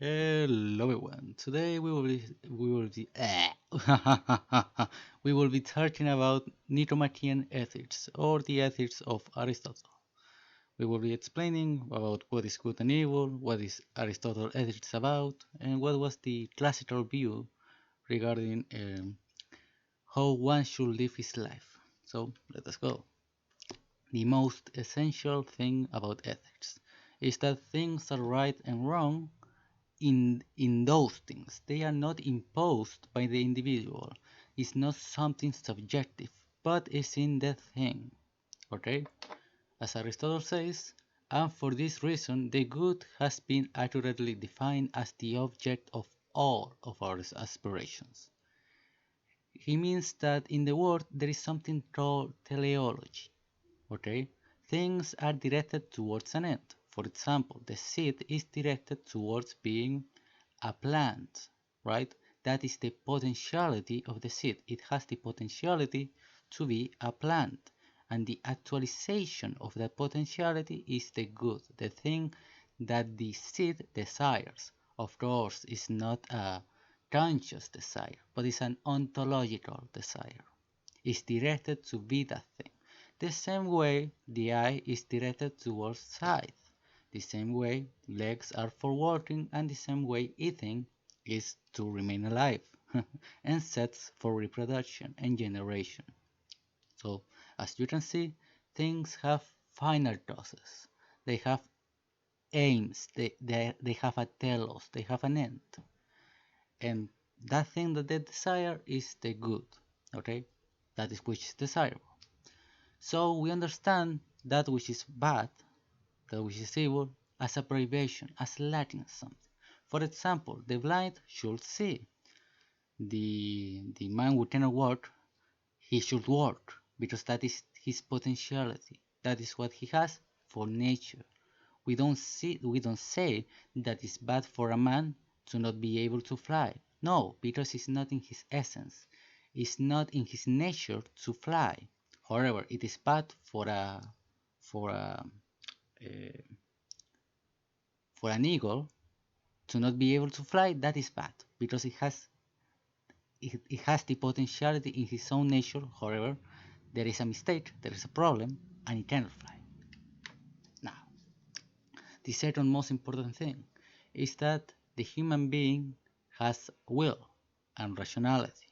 Hello everyone. Today we will be talking about Nicomachean ethics or the ethics of Aristotle. We will be explaining about what is good and evil, what is Aristotle ethics about, and what was the classical view regarding how one should live his life. So let us go. The most essential thing about ethics is that things are right and wrong in those things. They are not imposed by the individual. It's not something subjective, but it's in the thing. Okay? As Aristotle says, and for this reason the good has been accurately defined as the object of all of our aspirations. He means that in the world there is something called teleology. Okay? Things are directed towards an end. For example, the seed is directed towards being a plant, right? That is the potentiality of the seed. It has the potentiality to be a plant. And the actualization of that potentiality is the good, the thing that the seed desires. Of course, it's not a conscious desire, but it's an ontological desire. It's directed to be that thing. The same way the eye is directed towards sight. The same way legs are for walking, and the same way eating is to remain alive, and sets for reproduction and generation. So, as you can see, things have final causes. They have aims, they have a telos, they have an end. And that thing that they desire is the good, okay? That is which is desirable. So we understand that which is bad, that which is evil, as a privation, as lacking something. For example, the blind should see. The man who cannot walk, he should walk, because that is his potentiality. That is what he has for nature. We don't say that it's bad for a man to not be able to fly. No, because it's not in his essence. It's not in his nature to fly. However, it is bad for a uh, for an eagle to not be able to fly. That is bad because it has the potentiality in his own nature. However, there is a mistake, there is a problem, and it cannot fly. Now, the second most important thing is that the human being has will and rationality.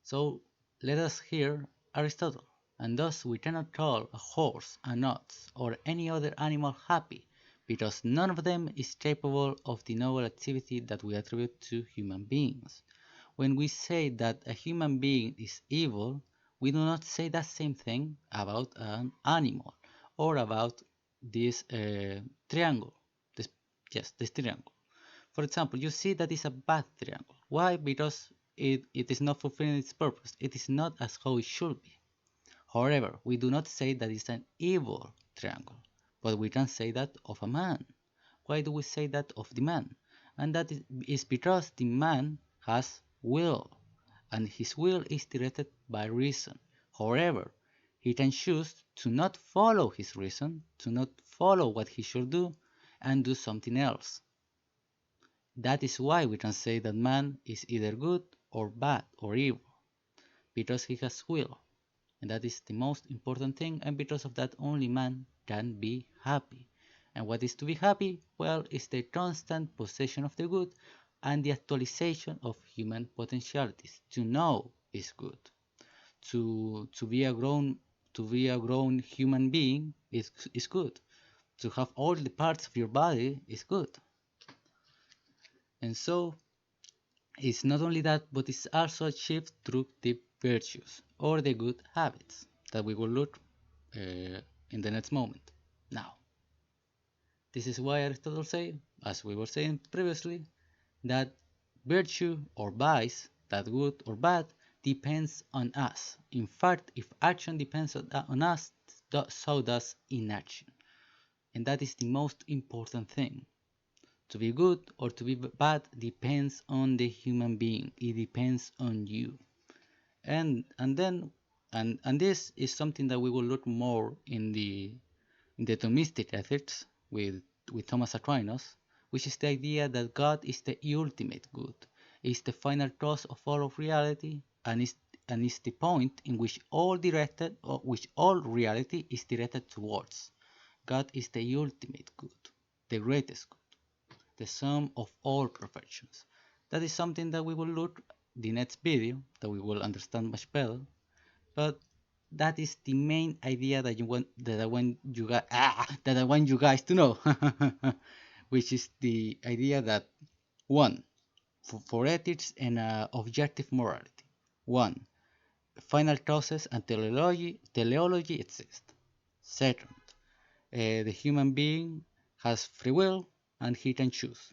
So let us hear Aristotle. And thus we cannot call a horse, an ox, or any other animal happy, because none of them is capable of the noble activity that we attribute to human beings. When we say that a human being is evil, we do not say that same thing about an animal or about this triangle. This, yes, this triangle. For example, you see that it's a bad triangle. Why? Because it is not fulfilling its purpose. It is not as how it should be. However, we do not say that it's an evil triangle, but we can say that of a man. Why do we say that of the man? And that is because the man has will, and his will is directed by reason. However, he can choose to not follow his reason, to not follow what he should do, and do something else. That is why we can say that man is either good or bad or evil, because he has will. And that is the most important thing, and because of that only man can be happy. And what is to be happy? Well, it's the constant possession of the good and the actualization of human potentialities. To know is good. To be a grown human being is good. To have all the parts of your body is good. And so it's not only that, but it's also achieved through the virtues or the good habits that we will look in the next moment. Now, this is why Aristotle said, as we were saying previously, that virtue or vice, that good or bad, depends on us. In fact, if action depends on us, so does inaction. And that is the most important thing. To be good or to be bad depends on the human being. It depends on you. And this is something that we will look more in the Thomistic ethics with Thomas Aquinas. which is the idea that God is the ultimate good, is the final cause of all of reality, and is the point in which all reality is directed towards. God is the ultimate good, the greatest good, the sum of all perfections. That is something that we will look the next video, that we will understand much better. But that is the main idea that I want you guys to know, which is the idea that one, for ethics and objective morality, one, final causes and teleology exist. Second, the human being has free will and he can choose.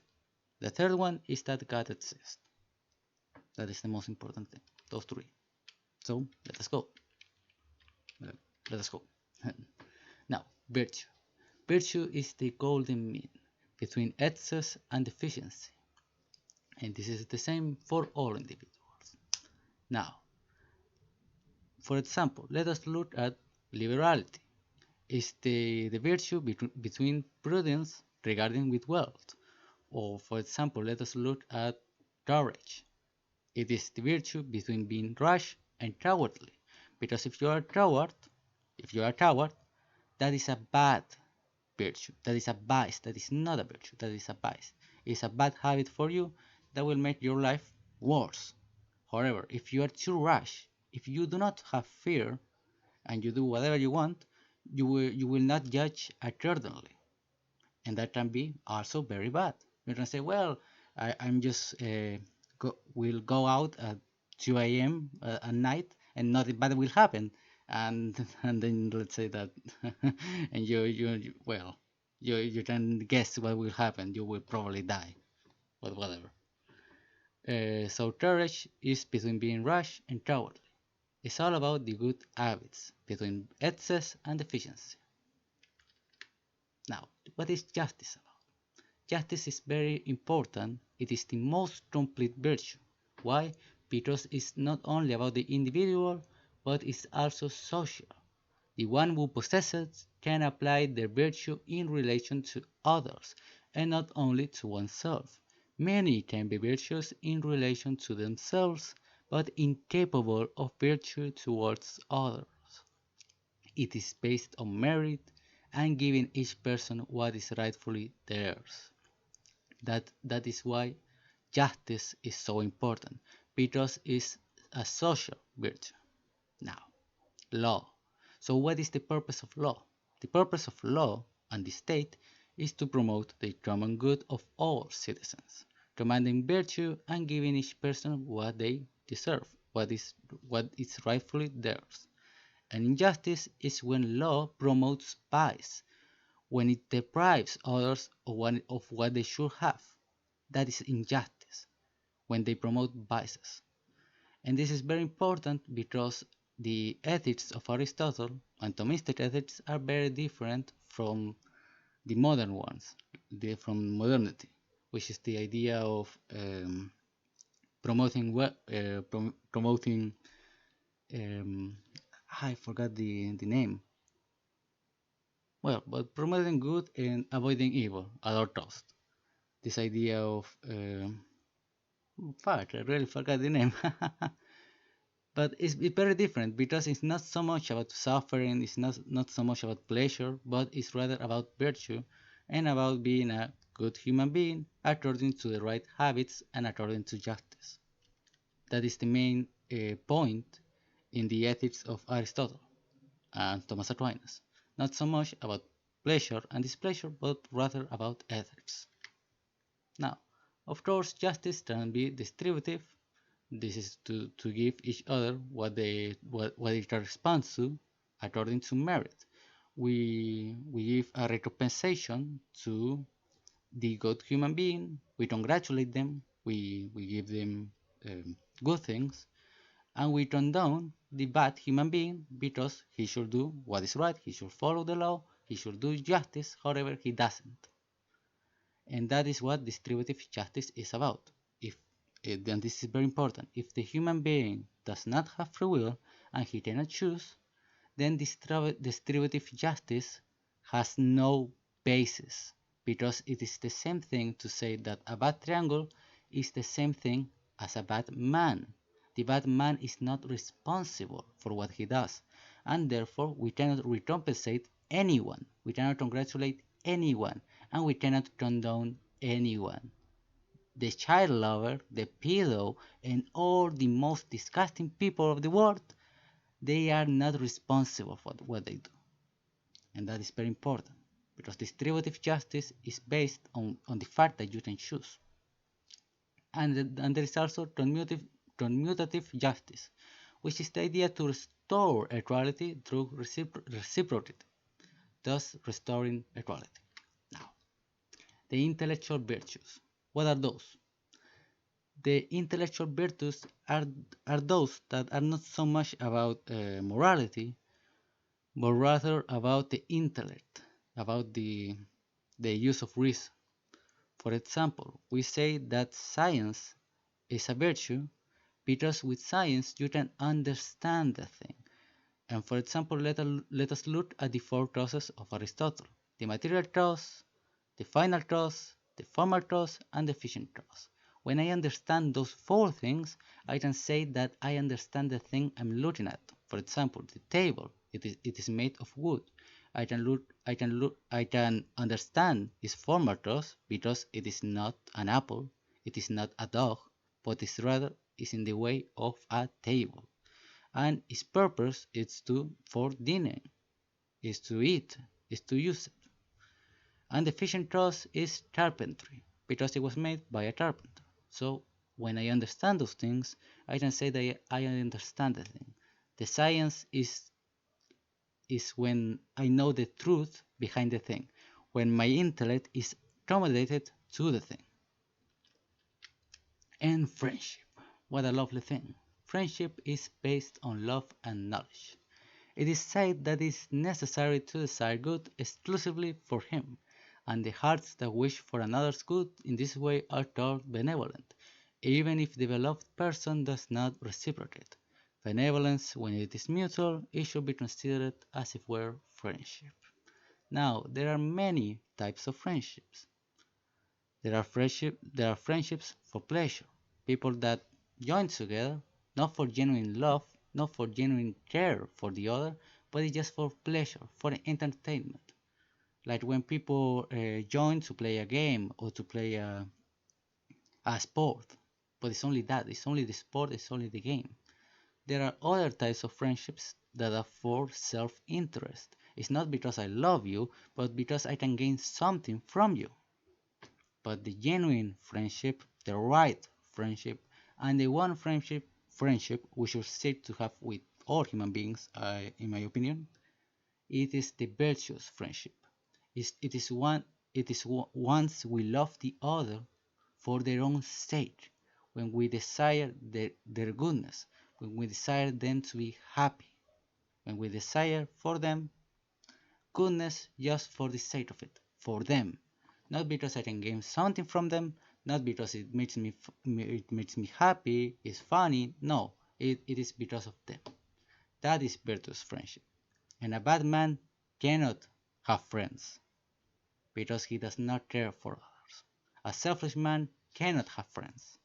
The third one is that God exists. That is the most important thing. Those three. So let us go. Let us go. Now, virtue. Virtue is the golden mean between excess and deficiency, and this is the same for all individuals. Now, for example, let us look at liberality. It's the virtue between prudence regarding with wealth. Or, for example, let us look at courage. It is the virtue between being rash and cowardly. Because if you are a coward, that is a bad virtue. That is a vice. That is not a virtue. That is a vice. It's a bad habit for you that will make your life worse. However, if you are too rash, if you do not have fear and you do whatever you want, you will not judge accordingly, and that can be also very bad. You can say, well, I'm just will go out at 2 a.m. At night and nothing bad will happen, and and then let's say that, and well, you can guess what will happen. You will probably die, but whatever. So courage is between being rash and cowardly. It's all about the good habits between excess and deficiency. Now, what is justice about? Justice is very important. It is the most complete virtue. Why? Because it's not only about the individual, but it's also social. The one who possesses can apply their virtue in relation to others, and not only to oneself. Many can be virtuous in relation to themselves, but incapable of virtue towards others. It is based on merit and giving each person what is rightfully theirs. That is why justice is so important, because it's a social virtue. Now, law. So what is the purpose of law? The purpose of law and the state is to promote the common good of all citizens, commanding virtue and giving each person what they deserve, what is rightfully theirs. And injustice is when law promotes vice, when it deprives others of what they should have. That is injustice, when they promote vices. And this is very important because the ethics of Aristotle and Thomistic ethics are very different from the modern ones, from modernity, which is the idea of promoting promoting I forgot the name. Well, but promoting good and avoiding evil at all cost. This idea of fuck, I really forgot the name. But it's very different because it's not so much about suffering, it's not so much about pleasure, but it's rather about virtue and about being a good human being according to the right habits and according to justice. That is the main point in the ethics of Aristotle and Thomas Aquinas. Not so much about pleasure and displeasure, but rather about ethics. Now, of course, justice can be distributive. This is to give each other what it corresponds to according to merit. We give a recompensation to the good human being. We congratulate them. We give them good things, and we turn down the bad human being because he should do what is right. He should follow the law. He should do justice. However, he doesn't. And that is what distributive justice is about. If and this is very important, if the human being does not have free will and he cannot choose, then distributive justice has no basis. because it is the same thing to say that a bad triangle is the same thing as a bad man. The bad man is not responsible for what he does, and therefore we cannot recompensate anyone, we cannot congratulate anyone, and we cannot condone anyone. The child lover, the pedo, and all the most disgusting people of the world, they are not responsible for what they do. And that is very important because distributive justice is based on the fact that you can choose. And there is also commutative justice, which is the idea to restore equality through reciprocity, thus restoring equality. Now, the intellectual virtues. What are those? The intellectual virtues are those that are not so much about morality, but rather about the intellect, about the use of reason. For example, we say that science is a virtue because with science you can understand the thing. And for example, let us look at the four causes of Aristotle: the material cause, the final cause, the formal cause, and the efficient cause. When I understand those four things, I can say that I understand the thing I'm looking at. For example, the table, it is made of wood. I can understand its formal cause because it is not an apple, it is not a dog, but is rather is in the way of a table. And its purpose is to for dinner, is to eat, is to use it. And the efficient cause is carpentry, because it was made by a carpenter. So when I understand those things, I can say that I understand the thing. The science is when I know the truth behind the thing, when my intellect is accommodated to the thing. And friendship. What a lovely thing. Friendship is based on love and knowledge. It is said that it is necessary to desire good exclusively for him, and the hearts that wish for another's good in this way are called benevolent, even if the beloved person does not reciprocate. Benevolence, when it is mutual, it should be considered as if were friendship. Now, there are many types of friendships. There are friendships for pleasure, people that join together not for genuine love, not for genuine care for the other, but it's just for pleasure, for entertainment. Like when people join to play a game or to play a sport, but it's only that, it's only the sport, it's only the game. There are other types of friendships that are for self-interest. It's not because I love you, but because I can gain something from you. But the genuine friendship, the right friendship, and the one friendship we should seek to have with all human beings, in my opinion, it is the virtuous friendship. It is once we love the other for their own sake, when we desire their goodness, when we desire them to be happy, when we desire for them goodness just for the sake of it, for them, not because I can gain something from them, not because it makes me happy, it's funny. No, it is because of them. That is virtuous friendship. And a bad man cannot have friends because he does not care for others. A selfish man cannot have friends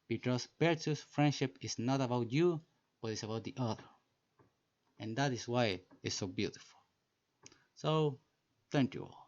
because virtuous friendship is not about you, but it's about the other. And that is why it's so beautiful. So, thank you all.